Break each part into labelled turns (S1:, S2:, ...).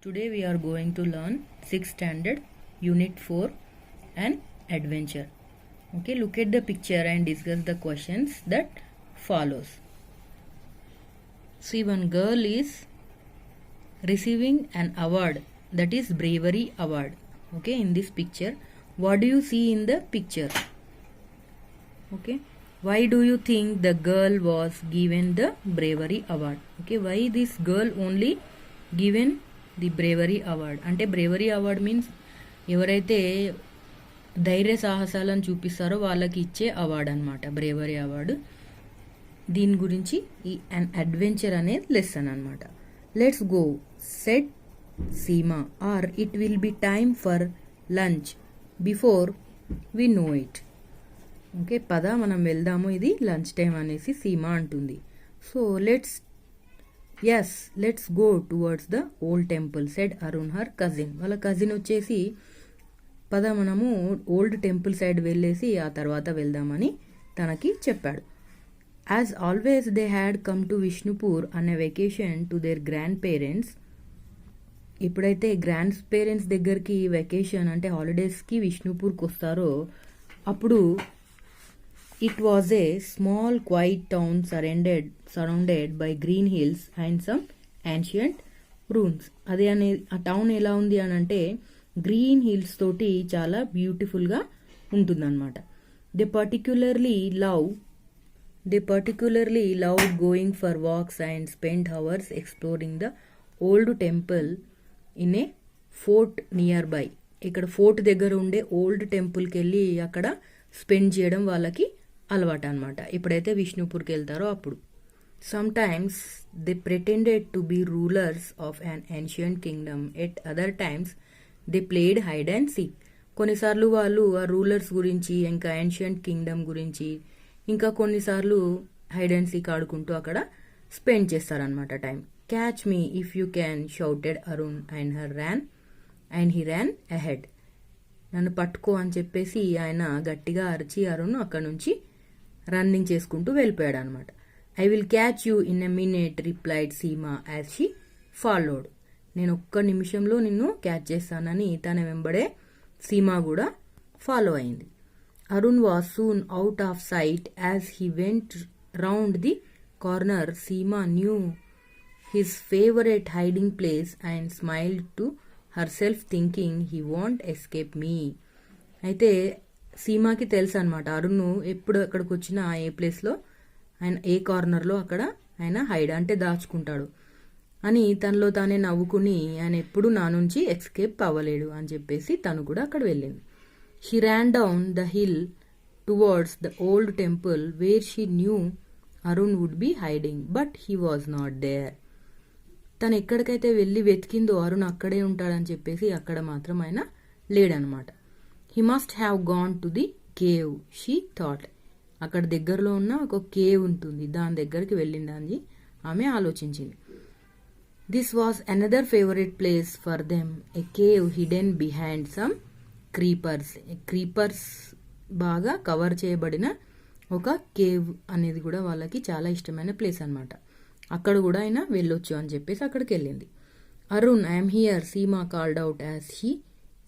S1: Today we are going to learn 6th standard unit 4 and adventure. Okay, look at the picture and discuss the questions that follows. See, one girl is receiving an award, that is bravery award. Okay, in this picture, what do you see in the picture? Okay, why do you think the girl was given the bravery award? Okay, why this girl only given the bravery award? అంటే bravery award means ఎవరైతే ధైర్య సాహసాలను చూపిస్తారో వాళ్ళకి ఇచ్చే award అనమాట bravery award. దీని గురించి ఈ an adventure అనేది లెసన్ అనమాట. Let's go said Seema or it will be time for lunch before we know it. Okay, పద మనం వెళ్దాము, ఇది లంచ్ టైం అనేసి సీమా అంటుంది. So let's go towards the old temple said Arun her cousin. వాళ్ళ కజిన్ వచ్చేసి పద మనము ఓల్డ్ టెంపుల్ సైడ్ వెళ్ళేసి ఆ తర్వాత వెళ్దామని తనకి చెప్పాడు. As always they had come to Vishnupur an a vacation to their grand parents. ఎప్పుడైతే గ్రాండ్ పేరెంట్స్ దగ్గరికి వెకేషన్ అంటే హాలిడేస్కి విష్ణుపూర్కి వస్తారో అప్పుడు it was a small quiet town surrounded by green hills and some ancient ruins. అదే అనే ఆ టౌన్ ఎలా ఉంది అని అంటే గ్రీన్ హిల్స్ తోటి చాలా బ్యూటిఫుల్గా ఉంటుందన్నమాట. They particularly love going for walks and spend hours exploring the old temple in a fort nearby. ఇక్కడ ఫోర్ట్ దగ్గర ఉండే ఓల్డ్ టెంపుల్కి వెళ్ళి అక్కడ స్పెండ్ చేయడం వాళ్ళకి అలవాటు అనమాట ఎప్పుడైతే విష్ణుపూర్కి వెళ్తారో అప్పుడు. Sometimes they pretended to be rulers of an ancient kingdom, at other times they played hide and seek. కొన్నిసార్లు వాళ్ళు ఆ రూలర్స్ గురించి ఇంకా ఏన్షియంట్ కింగ్డమ్ గురించి ఇంకా కొన్నిసార్లు హైడ్ అండ్ సీక్ ఆడుకుంటూ అక్కడ స్పెండ్ చేస్తారనమాట time. Catch me if you can shouted Arun and he Ryan ahead. నన్ను పట్టుకో అని చెప్పేసి ఆయన గట్టిగా అరిచి అరుణ్ అక్కడ నుంచి రన్నింగ్ చేసుకుంటూ వెళ్ళిపోయాడు అనమాట. I will catch you in a minute replied Seema as she followed. నేను ఒక్క నిమిషంలో నిన్ను క్యాచ్ చేస్తానని తన వెంబడే సీమా కూడా ఫాలో అయింది. Arun was soon out of sight as he went round the corner. Seema knew his favourite hiding place and smiled to herself thinking he want escape me. అయితే సీమాకి తెలుసు అనమాట అరుణ్ ఎప్పుడు అక్కడికి వచ్చినా ఏ ప్లేస్లో ఆయన ఏ కార్నర్లో అక్కడ ఆయన హైడ్ అంటే దాచుకుంటాడు అని తనలో తానే నవ్వుకుని ఆయన ఎప్పుడు నా నుంచి ఎస్కేప్ అవ్వలేడు అని చెప్పేసి తను కూడా అక్కడ వెళ్ళింది. She ran down the hill towards the old temple where she knew Arun would be hiding but he was not there. తను ఎక్కడికైతే వెళ్ళి వెతికిందో అరుణ్ అక్కడే ఉంటాడని చెప్పేసి అక్కడ మాత్రం ఆయన లేడనమాట. He must have gone to the cave she thought. అక్కడ దగ్గరలో ఉన్న ఒక కేవ్ ఉంటుంది, దాని దగ్గరికి వెళ్ళిందని ఆమె ఆలోచించింది. This was another favourite place for them, a cave hidden behind some creepers బాగా కవర్ చేయబడిన ఒక కేవ్ అనేది కూడా వాళ్ళకి చాలా ఇష్టమైన ప్లేస్ అనమాట. అక్కడ కూడా ఆయన వెళ్ళొచ్చు అని చెప్పేసి అక్కడికి వెళ్ళింది. Arun I'm here Seema called out as he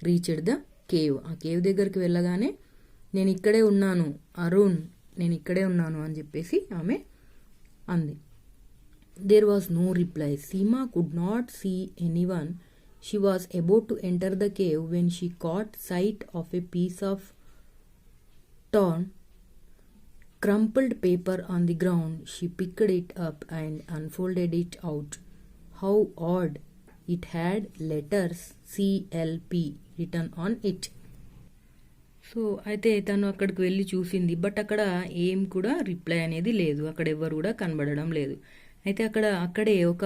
S1: reached the cave. ఆ కేవ్ దగ్గరికి వెళ్ళగానే నేను ఇక్కడే ఉన్నాను అరుణ్, నేను ఇక్కడే ఉన్నాను అని చెప్పేసి ఆమె అంది. There was no reply. Seema could not see anyone. She was about to enter the cave when she caught sight of a piece of torn crumpled paper on the ground. She picked it up and unfolded it out. How odd! It had letters CLP written on it. So అయితే తను అక్కడికి వెళ్ళి చూసింది, but అక్కడ ఏం కూడా reply అనేది లేదు, అక్కడ ఎవరు కూడా కనబడడం లేదు. అయితే అక్కడే ఒక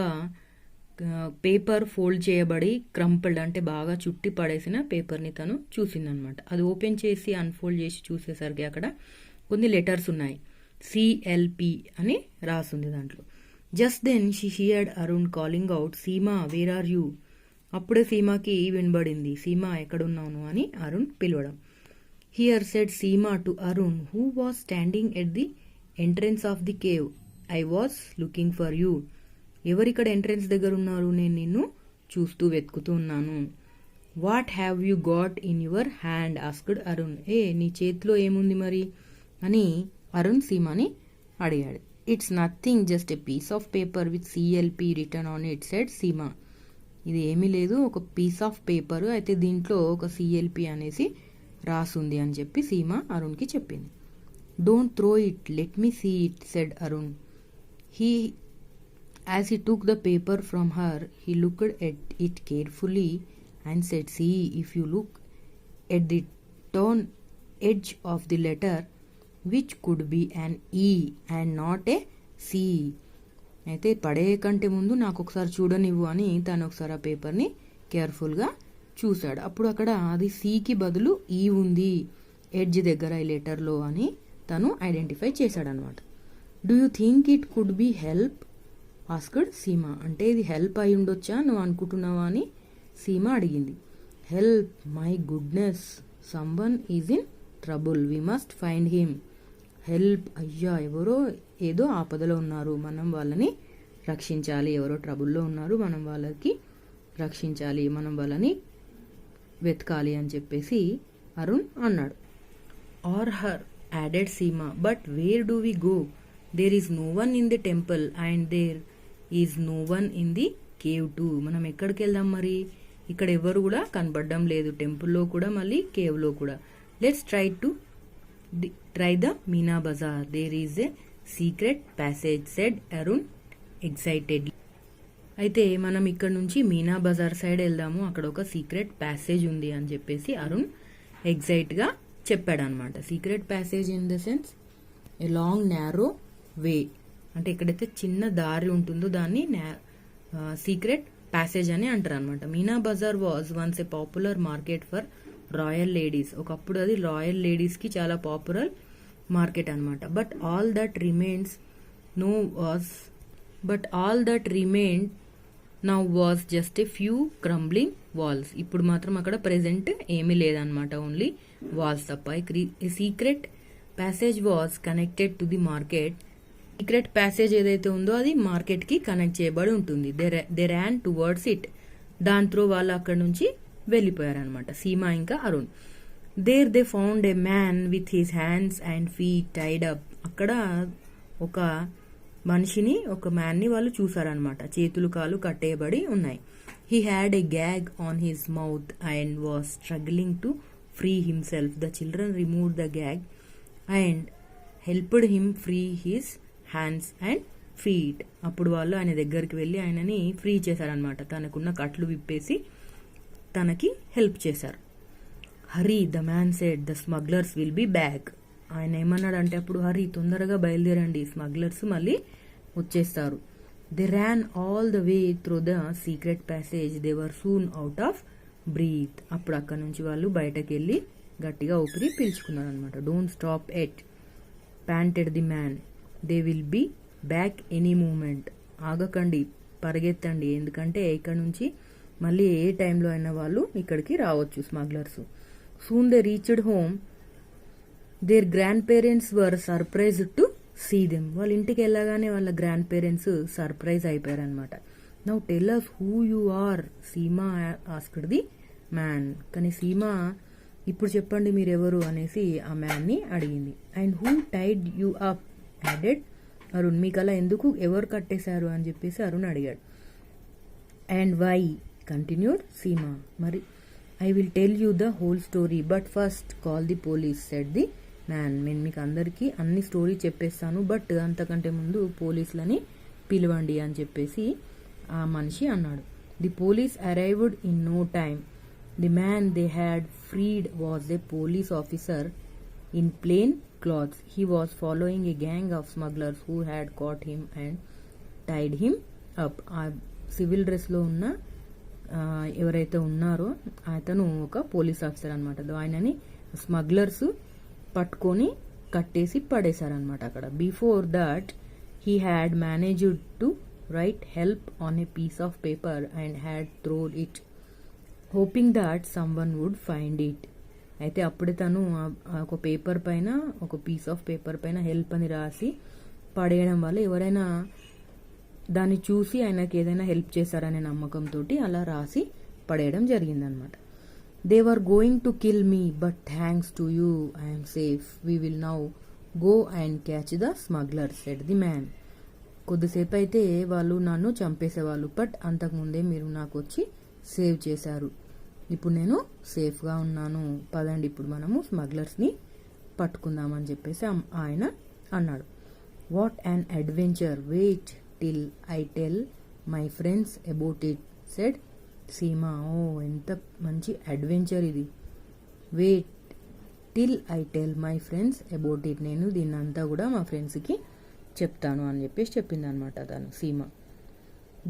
S1: పేపర్ ఫోల్డ్ చేయబడి క్రంపుల్డ్ అంటే బాగా చుట్టి పడేసిన పేపర్ని తను చూసిందనమాట. అది ఓపెన్ చేసి అన్ఫోల్డ్ చేసి చూసేసరికి అక్కడ కొన్ని లెటర్స్ ఉన్నాయి, CLP అని రాసుంది దాంట్లో. Just then she heard Arun calling out, Seema where are you. అప్పుడే సీమాకి వినబడింది, సీమా ఎక్కడున్నాను అని అరుణ్ పిలవడం. Here said Seema to Arun who was standing at the entrance of the cave I was looking for you. ఎవరిక్కడ ఎంట్రన్స్ దగ్గర ఉన్నారు, నేను నిన్ను చూస్తూ వెతుకుతూ ఉన్నాను. What have you got in your hand asked Arun. నీ చేతిలో ఏముంది మరి అని అరుణ్ సీమాని అడిగాడు. It's nothing, just a piece of paper with సిఎల్పి written on it, said Seema. ఇది ఏమీ లేదు, ఒక పీస్ ఆఫ్ పేపర్, అయితే దీంట్లో ఒక సిఎల్పి అనేసి రాసుంది అని చెప్పి సీమా అరుణ్కి చెప్పింది. Don't throw it, let me see it, said Arun. As he took the paper from her, he looked at it carefully and said, see, if you look at the torn edge of the letter, which could be an E and not a C. అయితే పడే కంటే ముందు నాకు ఒకసారి చూడనివ్వు అని తను ఒకసారి ఆ పేపర్ని కేర్ఫుల్గా చూశాడు. అప్పుడు అక్కడ అది సికి బదులు ఈ ఉంది ఎడ్జ్ దగ్గర ఈ లెటర్లో అని తను ఐడెంటిఫై చేశాడనమాట. Do you think it could be help asked Seema. అంటే ఇది హెల్ప్ అయి ఉండొచ్చా నువ్వు అనుకుంటున్నావా అని సీమా అడిగింది. Help, my goodness, someone is in trouble, we must find him. Help, అయ్యా ఎవరో ఏదో ఆపదలో ఉన్నారు, మనం వాళ్ళని రక్షించాలి, ఎవరో ట్రబుల్లో ఉన్నారు, మనం వాళ్ళకి రక్షించాలి, మనం వాళ్ళని వెతకాలి అని చెప్పేసి అరుణ్ అన్నాడు. Or here, added Seema, but where do we go? There is no one in the temple and there is no one in the cave too. మనం ఎక్కడికి వెళ్దాం మరి, ఇక్కడ ఎవరు కూడా కనపడడం లేదు, టెంపుల్లో కూడా మళ్ళీ కేవ్లో కూడా. Let's try the Meena Bazaar, there is a secret passage, said Arun excitedly. అయితే మనం ఇక్కడ నుంచి మీనా బజార్ సైడ్ వెళ్దాము, అక్కడ ఒక సీక్రెట్ ప్యాసేజ్ ఉంది అని చెప్పేసి అరుణ్ ఎగ్జైట్గా చెప్పాడనమాట. Secret passage in the sense a long narrow way, అంటే ఎక్కడైతే చిన్న దారి ఉంటుందో దాన్ని సీక్రెట్ ప్యాసేజ్ అని అంటారు అనమాట. Meena Bazaar was once a popular market for royal ladies. ఒకప్పుడు అది రాయల్ లేడీస్కి చాలా పాపులర్ మార్కెట్ అనమాట. But all that remained now was just a few crumbling walls. ఇప్పుడు మాత్రం అక్కడ ప్రెసెంట్ ఏమీ లేదనమాట, ఓన్లీ వాల్స్ తప్ప. A secret passage was connected to the market. Secret passage ఏదైతే ఉందో అది మార్కెట్ కి కనెక్ట్ చేయబడి ఉంటుంది. They ran towards it. దాంతో వాళ్ళు అక్కడ నుంచి వెళ్ళిపోయారనమాట సీమా ఇంకా Arun. There they found a man with his hands and feet tied up. అక్కడ ఒక మనిషిని, ఒక మ్యాన్ ని వాళ్ళు చూసారనమాట, చేతులు కాలు కట్టేయబడి ఉన్నాయి. He had a gag on his mouth and was struggling to free himself. The children remove the gag and helped him free his hands and feet. అప్పుడు వాళ్ళు ఆయన దగ్గరికి వెళ్ళి ఆయనని ఫ్రీ చేశారనమాట, తనకున్న కట్లు విప్పేసి తనకి హెల్ప్ చేశారు. Hurry, the man said, the smugglers will be back. ఆయన ఏమన్నాడంటే అప్పుడు, హరీ తొందరగా బయలుదేరండి, స్మగ్లర్స్ మళ్ళీ వచ్చేస్తారు. They ran all the way through the secret passage, they were soon out of breath. అప్పుడు అక్కడ నుంచి వాళ్ళు బయటకు వెళ్ళి గట్టిగా ఊపిరి పీల్చుకున్నారు అనమాట. Don't stop at, panted the man, they will be back any moment. ఆగకండి, పరిగెత్తండి, ఎందుకంటే ఇక్కడ నుంచి మళ్ళీ ఏ టైంలో అయినా వాళ్ళు ఇక్కడికి రావచ్చు smugglers. Soon they reached home, their grandparents were surprised to see them. Now ఇంటికి వెళ్ళగానే వాళ్ళ గ్రాండ్ పేరెంట్స్ సర్ప్రైజ్ అయిపోయారనమాట. నౌ టెల్ us who you are, Seema asked the man. కానీ సీమా, ఇప్పుడు చెప్పండి మీరెవరు అనేసి ఆ మ్యాన్ని అడిగింది. And who tied you up, added Arun. మీకు అలా ఎందుకు, ఎవరు కట్టేశారు అని చెప్పేసి అరుణ్ అడిగాడు. And why, continued Seema. మరి I will tell you the whole story, but first call the police, said the man. నేను మీకు అందరికీ అన్ని స్టోరీ చెప్పేస్తాను, బట్ అంతకంటే ముందు పోలీసులని పిలవండి అని చెప్పేసి ఆ మనిషి అన్నాడు. The police arrived in no time. The man they had freed was a police officer in plain clothes. He was following a gang of smugglers who had caught him and tied him up. ఆ civil డ్రెస్లో ఉన్న ఎవరైతే ఉన్నారో అతను ఒక police officer అనమాట. ఆయనని smugglers పట్టుకొని కట్టేసి పడేశారనమాట అక్కడ. Before that he had managed to write help on a piece of paper and had throwed it hoping that someone would find it. అయితే అప్పుడే తను ఒక పేపర్ పైన, ఒక పీస్ ఆఫ్ పేపర్ పైన హెల్ప్ అని రాసి పడేయడం వల్ల ఎవరైనా దాన్ని చూసి ఆయనకి ఏదైనా హెల్ప్ చేశారనే నమ్మకంతో అలా రాసి పడేయడం జరిగిందనమాట. They were going to kill me but thanks to you I'm safe we will now go and catch the smuggler said the man. కొద్దిసేపు అయితే వాళ్ళు నన్ను చంపేసేవాళ్ళు, బట్ అంతకుముందే మీరు నాకు వచ్చి సేవ్ చేశారు. ఇప్పుడు నేను సేఫ్గా ఉన్నాను, పదండి ఇప్పుడు మనము స్మగ్లర్స్ని పట్టుకుందామని చెప్పేసి ఆయన అన్నాడు. What an adventure, wait till I tell my friends about it said Seema. ఓ ఎంత మంచి అడ్వెంచర్ ఇది. Wait till I tell my friends about it, నేను దీన్నంతా కూడా మా ఫ్రెండ్స్కి చెప్తాను అని చెప్పేసి చెప్పింది అనమాట తను Seema.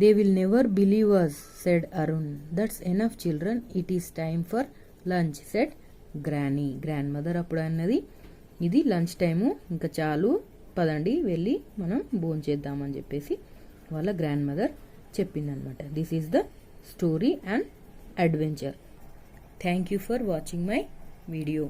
S1: They will never believe us said Arun. That's enough children, it is time for lunch said granny. Grandmother అప్పుడు అన్నది ఇది లంచ్ టైము, ఇంకా చాలు పదండి వెళ్ళి మనం భోంచేద్దామని చెప్పేసి వాళ్ళ గ్రాండ్ మదర్ చెప్పిందనమాట. This is the story and adventure. Thank you for watching my video.